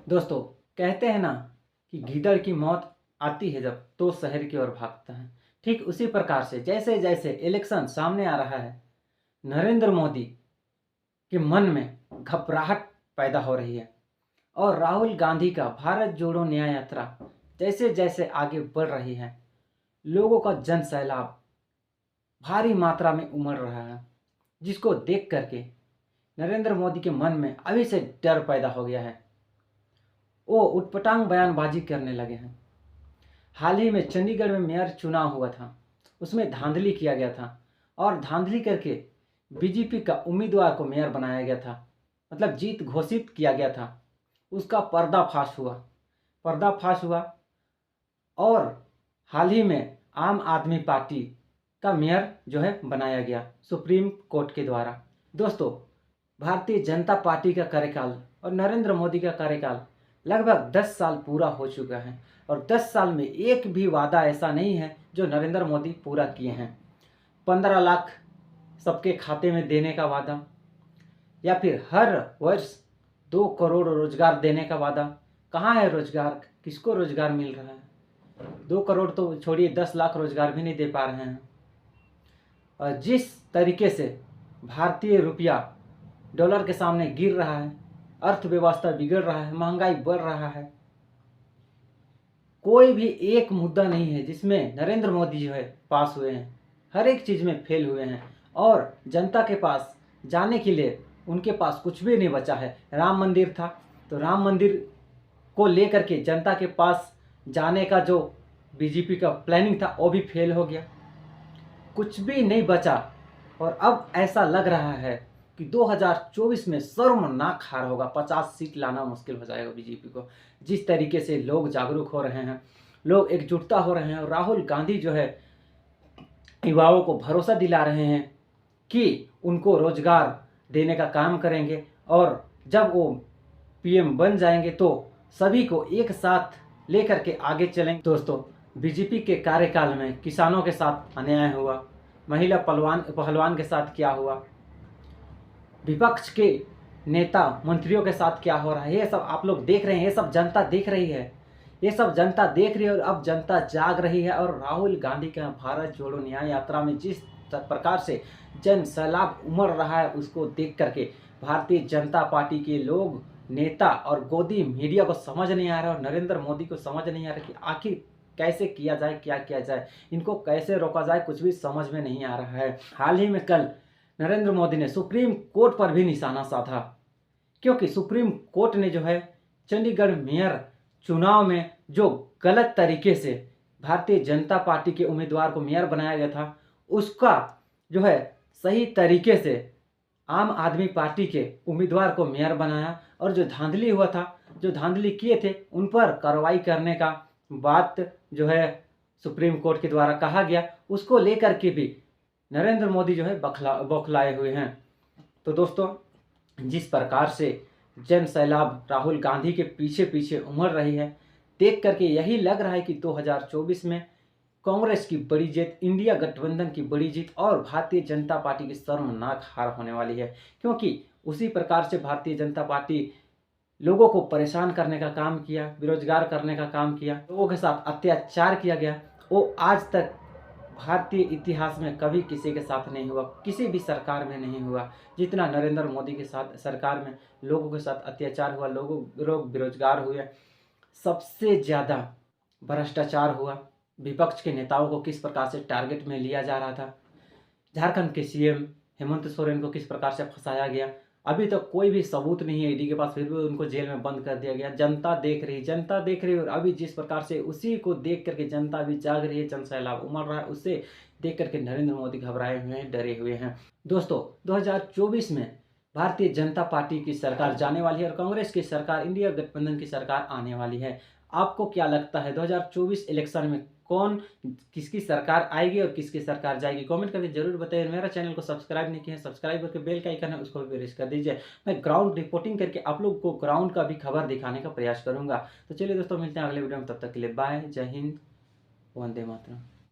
दोस्तों, कहते हैं ना कि गीदड़ की मौत आती है जब तो शहर की ओर भागता है। ठीक उसी प्रकार से जैसे जैसे इलेक्शन सामने आ रहा है, नरेंद्र मोदी के मन में घबराहट पैदा हो रही है और राहुल गांधी का भारत जोड़ो न्याय यात्रा जैसे जैसे आगे बढ़ रही है, लोगों का जन सैलाब भारी मात्रा में उमड़ रहा है, जिसको देख करके नरेंद्र मोदी के मन में अभी से डर पैदा हो गया है। वो उटपटांग बयानबाजी करने लगे हैं। हाल ही में चंडीगढ़ में मेयर चुनाव हुआ था, उसमें धांधली किया गया था और धांधली करके बीजेपी का उम्मीदवार को मेयर बनाया गया था, मतलब जीत घोषित किया गया था। उसका पर्दाफाश हुआ और हाल ही में आम आदमी पार्टी का मेयर जो है बनाया गया सुप्रीम कोर्ट के द्वारा। दोस्तों, भारतीय जनता पार्टी का कार्यकाल और नरेंद्र मोदी का कार्यकाल लगभग 10 साल पूरा हो चुका है और 10 साल में एक भी वादा ऐसा नहीं है जो नरेंद्र मोदी पूरा किए हैं। 15 लाख सबके खाते में देने का वादा, या फिर हर वर्ष 2 करोड़ रोजगार देने का वादा। कहाँ है रोजगार? किसको रोजगार मिल रहा है? 2 करोड़ तो छोड़िए, 10 लाख रोजगार भी नहीं दे पा रहे हैं। और जिस तरीके से भारतीय रुपया डॉलर के सामने गिर रहा है, अर्थव्यवस्था बिगड़ रहा है, महंगाई बढ़ रहा है, कोई भी एक मुद्दा नहीं है जिसमें नरेंद्र मोदी जो है पास हुए हैं। हर एक चीज़ में फेल हुए हैं और जनता के पास जाने के लिए उनके पास कुछ भी नहीं बचा है। राम मंदिर था तो राम मंदिर को लेकर के जनता के पास जाने का जो बीजेपी का प्लानिंग था वो भी फेल हो गया, कुछ भी नहीं बचा। और अब ऐसा लग रहा है कि 2024 में शर्मनाक हार होगा, 50 सीट लाना मुश्किल हो जाएगा बीजेपी को। जिस तरीके से लोग जागरूक हो रहे हैं, लोग एकजुटता हो रहे हैं और राहुल गांधी जो है युवाओं को भरोसा दिला रहे हैं कि उनको रोजगार देने का काम करेंगे और जब वो पीएम बन जाएंगे तो सभी को एक साथ लेकर के आगे चलेंगे। दोस्तों, बीजेपी के कार्यकाल में किसानों के साथ अन्याय हुआ, महिला पहलवान के साथ क्या हुआ, विपक्ष के नेता मंत्रियों के साथ क्या हो रहा है, ये सब आप लोग देख रहे हैं। ये सब जनता देख रही है, ये सब जनता देख रही है और अब जनता जाग रही है। और राहुल गांधी का भारत जोड़ो न्याय यात्रा में जिस प्रकार से जन सैलाब उमड़ रहा है, उसको देख करके भारतीय जनता पार्टी के लोग, नेता और गोदी मीडिया को समझ नहीं आ रहा है और नरेंद्र मोदी को समझ नहीं आ रहा कि आखिर कैसे किया जाए, क्या किया जाए, इनको कैसे रोका जाए, कुछ भी समझ में नहीं आ रहा है। हाल ही में कल नरेंद्र मोदी ने सुप्रीम कोर्ट पर भी निशाना साधा, क्योंकि सुप्रीम कोर्ट ने जो है चंडीगढ़ मेयर चुनाव में जो गलत तरीके से भारतीय जनता पार्टी के उम्मीदवार को मेयर बनाया गया था, उसका जो है सही तरीके से आम आदमी पार्टी के उम्मीदवार को मेयर बनाया और जो धांधली हुआ था, जो धांधली किए थे, उन पर कार्रवाई करने का बात जो है सुप्रीम कोर्ट के द्वारा कहा गया, उसको लेकर के भी नरेंद्र मोदी जो है बौखलाए हुए हैं। तो दोस्तों, जिस प्रकार से जन सैलाब राहुल गांधी के पीछे पीछे उमड़ रही है, देख करके यही लग रहा है कि 2024 में कांग्रेस की बड़ी जीत, इंडिया गठबंधन की बड़ी जीत और भारतीय जनता पार्टी की शर्मनाक हार होने वाली है। क्योंकि उसी प्रकार से भारतीय जनता पार्टी लोगों को परेशान करने का काम किया, बेरोजगार करने का काम किया, लोगों के साथ अत्याचार किया गया, वो आज तक भारतीय इतिहास में कभी किसी के साथ नहीं हुआ, किसी भी सरकार में नहीं हुआ जितना नरेंद्र मोदी के साथ सरकार में लोगों के साथ अत्याचार हुआ, लोग बेरोजगार हुए, सबसे ज़्यादा भ्रष्टाचार हुआ, विपक्ष के नेताओं को किस प्रकार से टारगेट में लिया जा रहा था, झारखंड के सीएम हेमंत सोरेन को किस प्रकार से फंसाया गया, अभी तक कोई भी सबूत नहीं है ईडी के पास, फिर भी उनको जेल में बंद कर दिया गया। जनता देख रही है और अभी जिस प्रकार से उसी को देख करके जनता भी जाग रही है, जन सैलाब उमड़ रहा है, उससे देख करके नरेंद्र मोदी घबराए हुए हैं, डरे हुए हैं। दोस्तों, 2024 में भारतीय जनता पार्टी की सरकार जाने वाली है और कांग्रेस की सरकार, इंडिया गठबंधन की सरकार आने वाली है। आपको क्या लगता है 2024 इलेक्शन में कौन, किसकी सरकार आएगी और किसकी सरकार जाएगी? कमेंट करके जरूर बताइए। मेरा चैनल को सब्सक्राइब नहीं किया है, सब्सक्राइब करके बेल का आइकन है उसको भी प्रेस कर दीजिए। मैं ग्राउंड रिपोर्टिंग करके आप लोग को ग्राउंड का भी खबर दिखाने का प्रयास करूंगा। तो चलिए दोस्तों, मिलते हैं अगले वीडियो में, तब तक के लिए बाय, जय हिंद, वंदे मातरम।